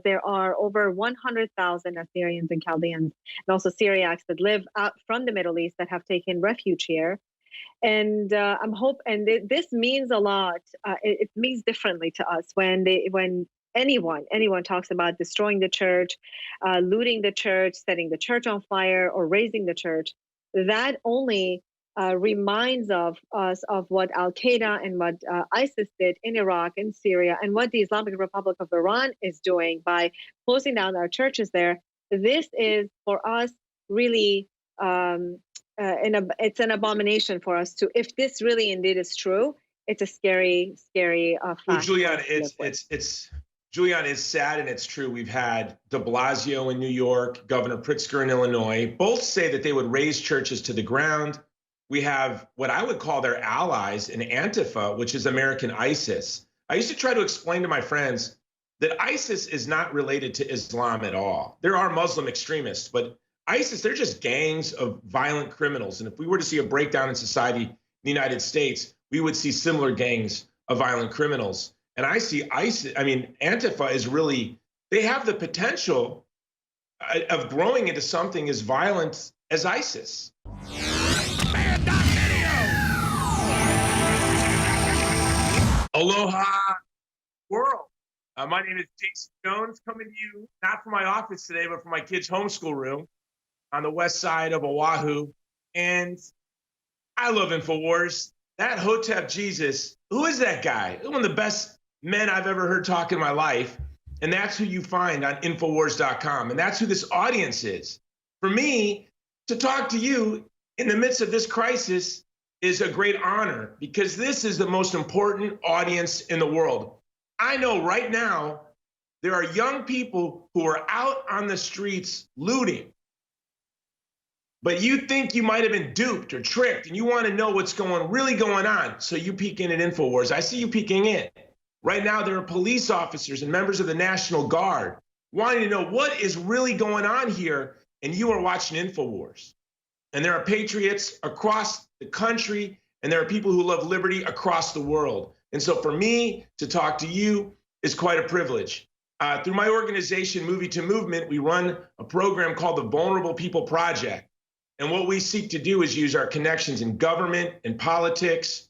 There are over 100,000 Assyrians and Chaldeans and also Syriacs that live out from the Middle East that have taken refuge here. And this means a lot. It means differently to us when anyone talks about destroying the church, looting the church, setting the church on fire, or raising the church. That only reminds of us of what Al Qaeda and what ISIS did in Iraq and Syria, and what the Islamic Republic of Iran is doing by closing down our churches there. This is for us really. It's an abomination for us to, if this really indeed is true, it's a scary fact. Well, Juliana, Juliana, it's sad and it's true. We've had de Blasio in New York, Governor Pritzker in Illinois, both say that they would raise churches to the ground. We have what I would call their allies in Antifa, which is American ISIS. I used to try to explain to my friends that ISIS is not related to Islam at all. There are Muslim extremists, but ISIS, they're just gangs of violent criminals. And if we were to see a breakdown in society in the United States, we would see similar gangs of violent criminals. And I see Antifa is really, they have the potential of growing into something as violent as ISIS. Aloha world. My name is Jason Jones, coming to you not from my office today, but from my kids' homeschool room on the west side of Oahu. And I love InfoWars. That Hotep Jesus, who is that guy? One of the best men I've ever heard talk in my life. And that's who you find on Infowars.com. And that's who this audience is. For me, to talk to you in the midst of this crisis is a great honor, because this is the most important audience in the world. I know right now there are young people who are out on the streets looting. But you think you might have been duped or tricked, and you want to know what's really going on. So you peek in at InfoWars. I see you peeking in. Right now, there are police officers and members of the National Guard wanting to know what is really going on here, and you are watching InfoWars. And there are patriots across the country, and there are people who love liberty across the world. And so for me to talk to you is quite a privilege. Through my organization, Movie to Movement, we run a program called the Vulnerable People Project. And what we seek to do is use our connections in government, in politics,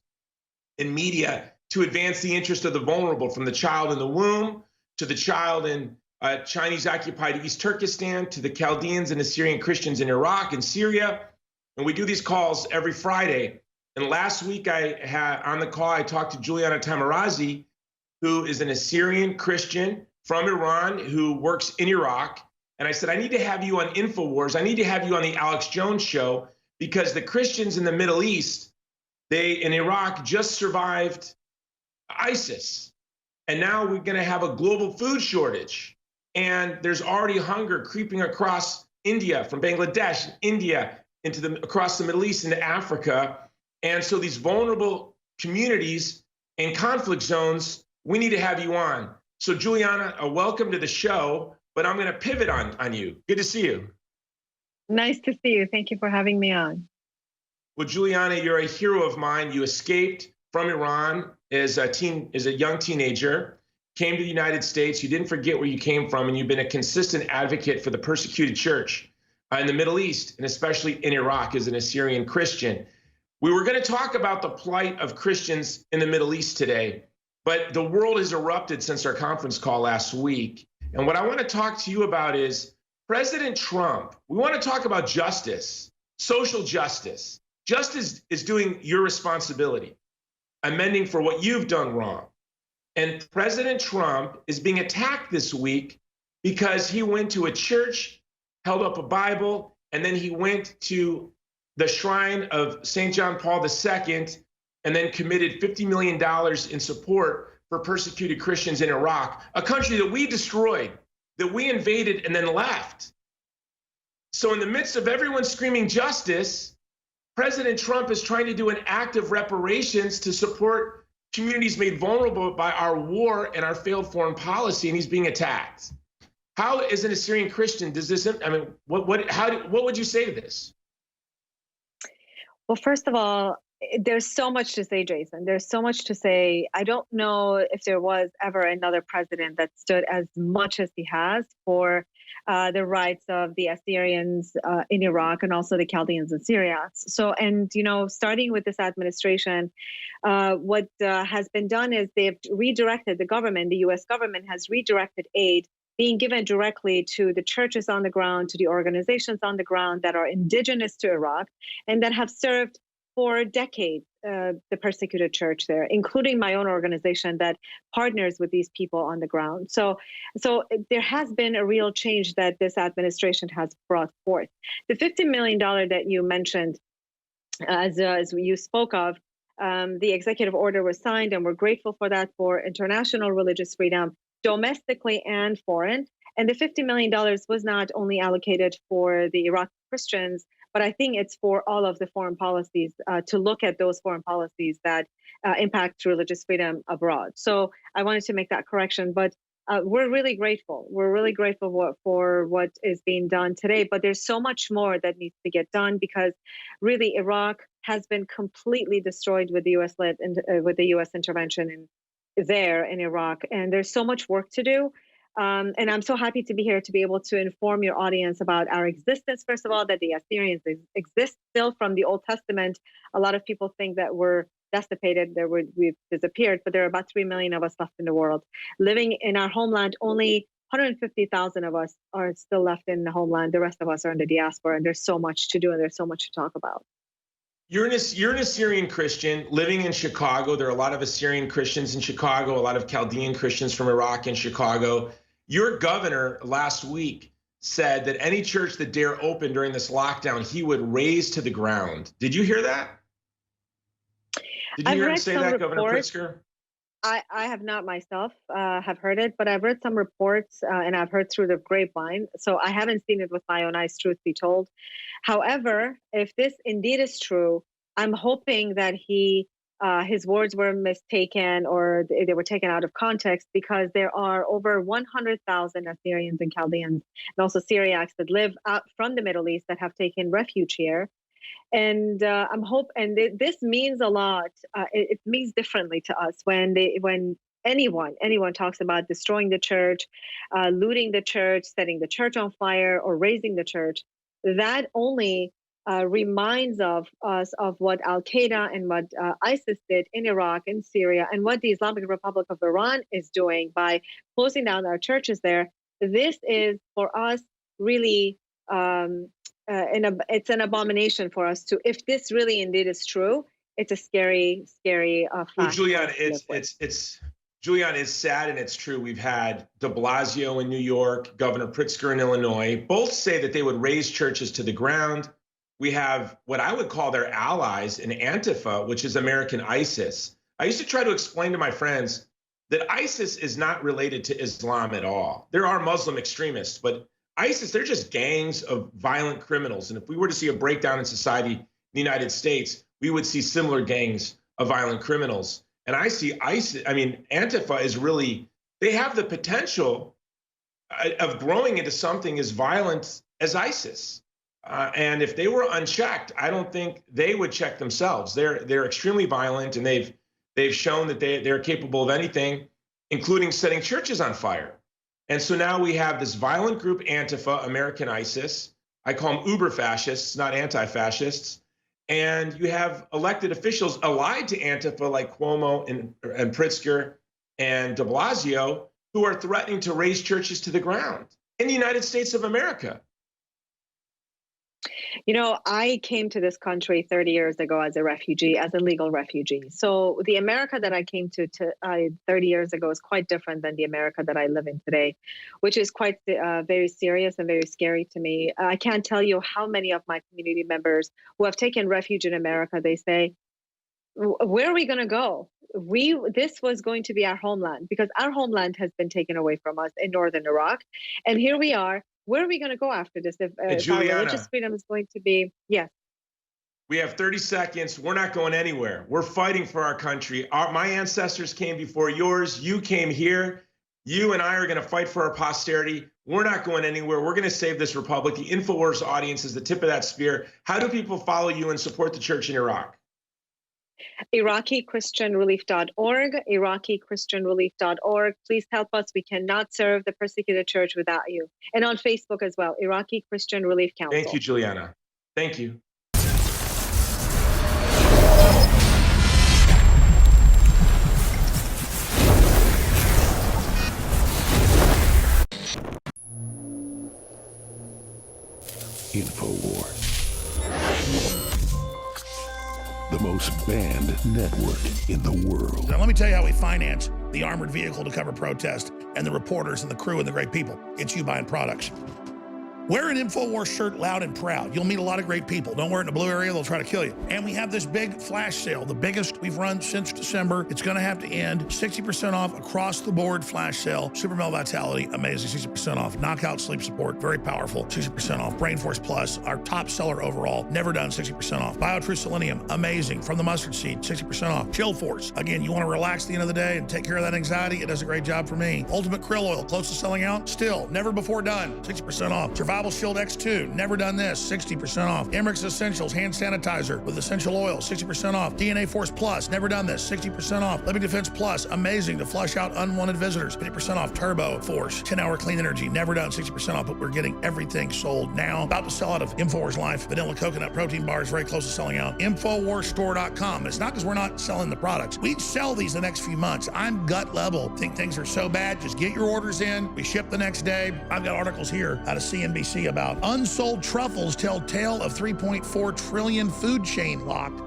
in media to advance the interest of the vulnerable, from the child in the womb to the child in Chinese-occupied East Turkestan to the Chaldeans and Assyrian Christians in Iraq and Syria. And we do these calls every Friday. And last week on the call, I talked to Juliana Taimoorazy, who is an Assyrian Christian from Iran who works in Iraq. And I said, I need to have you on InfoWars. I need to have you on the Alex Jones Show, because the Christians in the Middle East, in Iraq, just survived ISIS. And now we're going to have a global food shortage. And there's already hunger creeping across India, from Bangladesh, India, across the Middle East into Africa. And so these vulnerable communities and conflict zones, we need to have you on. So Juliana, welcome to the show. But I'm going to pivot on you. Good to see you. Nice to see you. Thank you for having me on. Well, Juliana, you're a hero of mine. You escaped from Iran as a young teenager, came to the United States. You didn't forget where you came from, and you've been a consistent advocate for the persecuted church in the Middle East, and especially in Iraq as an Assyrian Christian. We were going to talk about the plight of Christians in the Middle East today, but the world has erupted since our conference call last week. And what I want to talk to you about is President Trump. We want to talk about justice, social justice. Justice is doing your responsibility, amending for what you've done wrong. And President Trump is being attacked this week because he went to a church, held up a Bible, and then he went to the shrine of St. John Paul II and then committed $50 million in support for persecuted Christians in Iraq, a country that we destroyed, that we invaded and then left. So in the midst of everyone screaming justice, President Trump is trying to do an act of reparations to support communities made vulnerable by our war and our failed foreign policy, and he's being attacked. How, as an Assyrian Christian, does this, what would you say to this? Well, first of all, There's so much to say, Jason. There's so much to say. I don't know if there was ever another president that stood as much as he has for the rights of the Assyrians in Iraq and also the Chaldeans in Syria. So, and starting with this administration, what has been done is they've redirected the government. The U.S. government has redirected aid being given directly to the churches on the ground, to the organizations on the ground that are indigenous to Iraq and that have served for decades, the persecuted church there, including my own organization that partners with these people on the ground. So there has been a real change that this administration has brought forth. The $50 million that you mentioned, as you spoke of, the executive order was signed, and we're grateful for that, for international religious freedom, domestically and foreign. And the $50 million was not only allocated for the Iraqi Christians, but I think it's for all of the foreign policies, to look at those foreign policies that impact religious freedom abroad. So I wanted to make that correction, but we're really grateful. We're really grateful for what is being done today, but there's so much more that needs to get done, because really Iraq has been completely destroyed with the with the U.S. intervention in Iraq, and there's so much work to do. And I'm so happy to be here to be able to inform your audience about our existence. First of all, that the Assyrians exist still from the Old Testament. A lot of people think that we're dissipated, we've disappeared, but there are about 3 million of us left in the world. Living in our homeland, only 150,000 of us are still left in the homeland. The rest of us are in the diaspora, and there's so much to do, and there's so much to talk about. You're an Assyrian Christian living in Chicago. There are a lot of Assyrian Christians in Chicago, a lot of Chaldean Christians from Iraq in Chicago. Your governor last week said that any church that dare open during this lockdown, he would raze to the ground. Did you hear that? Did you hear him say that, Governor Pritzker? I have not myself have heard it, but I've read some reports and I've heard through the grapevine. So I haven't seen it with my own eyes, truth be told. However, if this indeed is true, I'm hoping that his words were mistaken, or they were taken out of context, because there are over 100,000 Assyrians and Chaldeans and also Syriacs that live out from the Middle East that have taken refuge here. And this means a lot. It means differently to us when anyone talks about destroying the church, looting the church, setting the church on fire, or raising the church. That only reminds us of what Al Qaeda and what ISIS did in Iraq and Syria, and what the Islamic Republic of Iran is doing by closing down our churches there. This is for us really. It's an abomination for us to, if this really indeed is true, it's a scary fact. Well, Julianne, Julianne, it's sad and it's true. We've had de Blasio in New York, Governor Pritzker in Illinois, both say that they would raise churches to the ground. We have what I would call their allies in Antifa, which is American ISIS. I used to try to explain to my friends that ISIS is not related to Islam at all. There are Muslim extremists, but ISIS, they're just gangs of violent criminals. And if we were to see a breakdown in society in the United States, we would see similar gangs of violent criminals. And I see Antifa is really, they have the potential of growing into something as violent as ISIS. And if they were unchecked, I don't think they would check themselves. They're extremely violent, and they've shown that they're capable of anything, including setting churches on fire. And so now we have this violent group, Antifa, American ISIS. I call them uber fascists, not anti-fascists. And you have elected officials allied to Antifa like Cuomo and Pritzker and de Blasio, who are threatening to raise churches to the ground in the United States of America. I came to this country 30 years ago as a refugee, as a legal refugee. So the America that I came to 30 years ago is quite different than the America that I live in today, which is quite very serious and very scary to me. I can't tell you how many of my community members who have taken refuge in America, they say, where are we going to go? This was going to be our homeland, because our homeland has been taken away from us in northern Iraq. And here we are. Where are we going to go after this? If our religious freedom is going to be, yes. We have 30 seconds. We're not going anywhere. We're fighting for our country. My ancestors came before yours. You came here. You and I are going to fight for our posterity. We're not going anywhere. We're going to save this republic. The InfoWars audience is the tip of that spear. How do people follow you and support the church in Iraq? IraqiChristianRelief.org, IraqiChristianRelief.org. Please help us. We cannot serve the persecuted church without you. And on Facebook as well, Iraqi Christian Relief Council. Thank you, Juliana. Thank you. InfoWars. The most banned network in the world. Now, let me tell you how we finance the armored vehicle to cover protest and the reporters and the crew and the great people. It's you buying products. Wear an InfoWars shirt loud and proud. You'll meet a lot of great people. Don't wear it in the blue area, they'll try to kill you. And we have this big flash sale, the biggest we've run since December. It's gonna have to end. 60% off across the board flash sale. Super Male Vitality, amazing, 60% off. Knockout Sleep Support, very powerful, 60% off. Brain Force Plus, our top seller overall, never done, 60% off. BioTrue Selenium, amazing. From the mustard seed, 60% off. Chill Force, again, you wanna relax at the end of the day and take care of that anxiety, it does a great job for me. Ultimate Krill Oil, close to selling out, still, never before done, 60% off. Survival Shield X2, never done this, 60% off. Emmerich Essentials Hand Sanitizer with essential oil, 60% off. DNA Force Plus, never done this, 60% off. Living Defense Plus, amazing to flush out unwanted visitors, 50% off. Turbo Force, 10-hour clean energy, never done, 60% off, but we're getting everything sold now. About to sell out of InfoWars Life, vanilla coconut protein bars, very close to selling out. InfoWarsStore.com. It's not because we're not selling the products. We'd sell these the next few months. I'm gut level. Think things are so bad, just get your orders in. We ship the next day. I've got articles here out of CNBC about unsold truffles tell tale of 3.4 trillion food chain locked,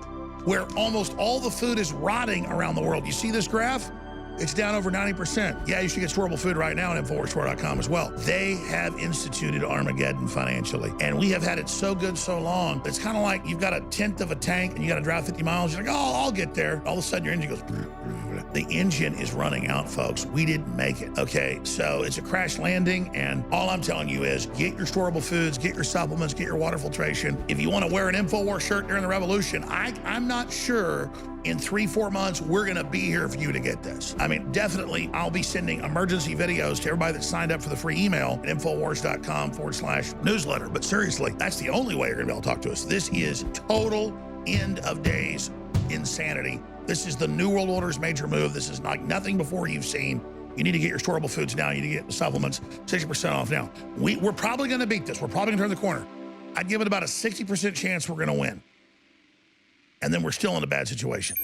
where almost all the food is rotting around the world. You see this graph? It's down over 90%. Yeah, you should get storable food right now at InfoWarsStore.com as well. They have instituted Armageddon financially, and we have had it so good so long. It's kind of like you've got a tenth of a tank and you got to drive 50 miles. You're like, oh, I'll get there. All of a sudden your engine goes. The engine is running out, folks. We didn't make it. Okay, so it's a crash landing, and all I'm telling you is get your storable foods, get your supplements, get your water filtration. If you want to wear an InfoWars shirt during the revolution, I'm not sure in 3-4 months we're going to be here for you to get this. I mean, definitely I'll be sending emergency videos to everybody that signed up for the free email at InfoWars.com/newsletter. But seriously, that's the only way you're going to be able to talk to us. This is total end of days insanity. This is the New World Order's major move. This is like nothing before you've seen. You need to get your storable foods now. You need to get the supplements, 60% off now. We're probably going to beat this. We're probably going to turn the corner. I'd give it about a 60% chance we're going to win. And then we're still in a bad situation.